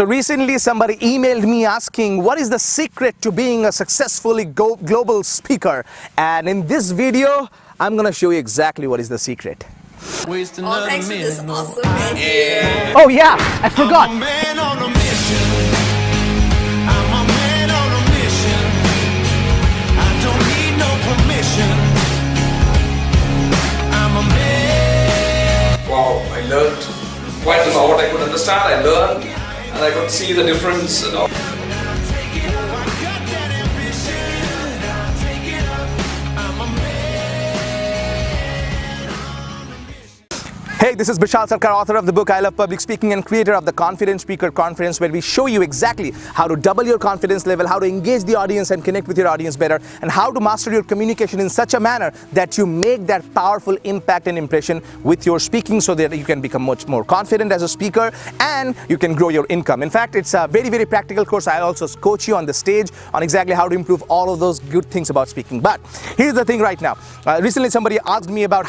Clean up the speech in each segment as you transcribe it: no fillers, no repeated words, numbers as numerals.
So recently somebody emailed me asking what is the secret to being a successfully global speaker, and in this video I'm gonna show you exactly what is the secret. Oh, thanks for this awesome video. Yeah. Oh yeah, I forgot. I'm a man on a mission. I'm a man on a mission. I don't need no permission. I'm a man. Wow, I learned quite a lot. What I could understand, I learned, and I could see the difference. Hey, this is Bishal Sarkar, author of the book I Love Public Speaking and creator of the Confident Speaker Conference, where we show you exactly how to double your confidence level, how to engage the audience and connect with your audience better, and how to master your communication in such a manner that you make that powerful impact and impression with your speaking so that you can become much more confident as a speaker and you can grow your income. In fact, it's a very, very practical course. I also coach you on the stage on exactly how to improve all of those good things about speaking. But here's the thing right now. Recently somebody asked me about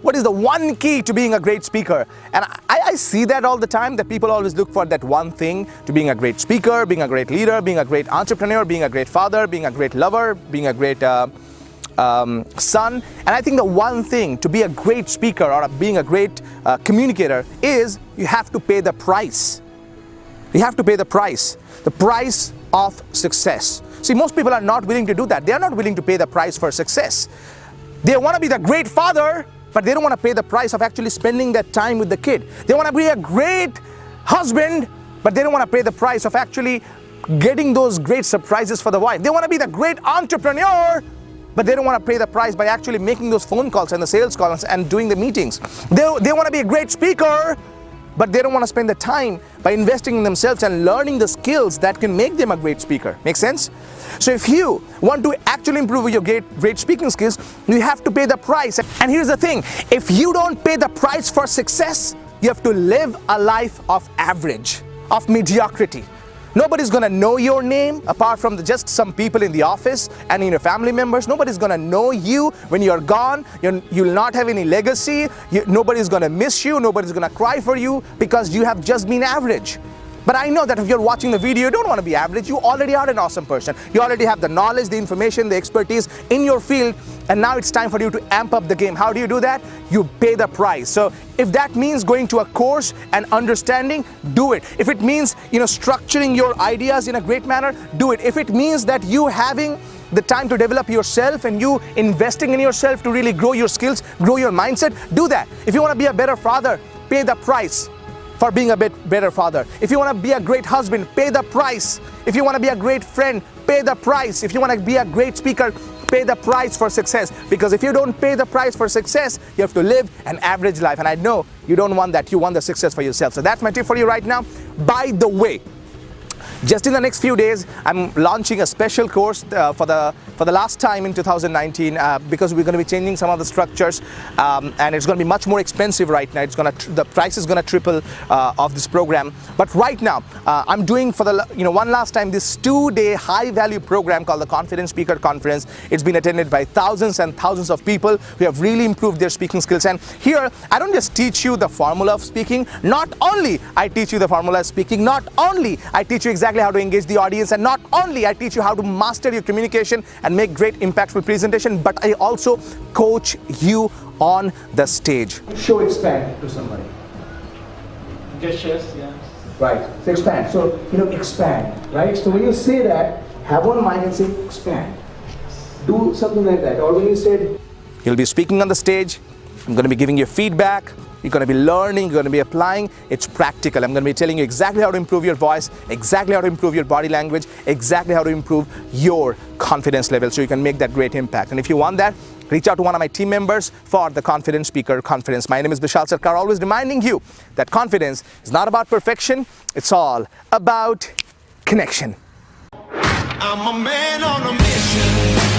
what is the one key to being a great speaker, and I see that all the time, that people always look for that one thing to being a great speaker, being a great leader, being a great entrepreneur, being a great father, being a great lover, being a great son. And I think the one thing to be a great speaker or being a great communicator is you have to pay the price. You have to pay the price of success. See, most people are not willing to do that. They are not willing to pay the price for success. They want to be the great father, but they don't want to pay the price of actually spending that time with the kid. They want to be a great husband, but they don't want to pay the price of actually getting those great surprises for the wife. They want to be the great entrepreneur, but they don't want to pay the price by actually making those phone calls and the sales calls and doing the meetings. They want to be a great speaker, but they don't want to spend the time by investing in themselves and learning the skills that can make them a great speaker. Make sense? So if you want to actually improve your great speaking skills, you have to pay the price. And here's the thing, if you don't pay the price for success, you have to live a life of average, of mediocrity. Nobody's gonna know your name apart from just some people in the office and in your family members. Nobody's gonna know you when you're gone. You'll not have any legacy. Nobody's gonna miss you. Nobody's gonna cry for you because you have just been average. But I know that if you're watching the video, you don't want to be average. You already are an awesome person. You already have the knowledge, the information, the expertise in your field, and now it's time for you to amp up the game. How do you do that? You pay the price. So if that means going to a course and understanding, do it. If it means, structuring your ideas in a great manner, do it. If it means that you having the time to develop yourself and you investing in yourself to really grow your skills, grow your mindset, do that. If you want to be a better father, pay the price for being a better father. If you want to be a great husband, pay the price. If you want to be a great friend, pay the price. If you want to be a great speaker, pay the price for success. Because if you don't pay the price for success, you have to live an average life. And I know you don't want that. You want the success for yourself. So that's my tip for you right now. By the way, just in the next few days, I'm launching a special course for the last time in 2019 because we're going to be changing some of the structures and it's going to be much more expensive right now. The price is going to triple of this program. But right now, I'm doing for the one last time this 2-day high-value program called the Confident Speaker Conference. It's been attended by thousands and thousands of people who have really improved their speaking skills. And here, I don't just teach you the formula of speaking. Not only I teach you the formula of speaking, not only I teach you exactly how to engage the audience, and not only I teach you how to master your communication and make great impactful presentation, but I also coach you on the stage. Show expand to somebody. Gestures, yeah. Right. So expand. So expand. Right. So when you say that, have one mind and say expand. Do something like that. Or when you said, you'll be speaking on the stage. I'm going to be giving you feedback. You're going to be learning, you're going to be applying. It's practical. I'm going to be telling you exactly how to improve your voice, exactly how to improve your body language, exactly how to improve your confidence level so you can make that great impact. And if you want that, reach out to one of my team members for the Confident Speaker Conference. My name is Bishal Sarkar, always reminding you that confidence is not about perfection, it's all about connection. I'm a man on a mission.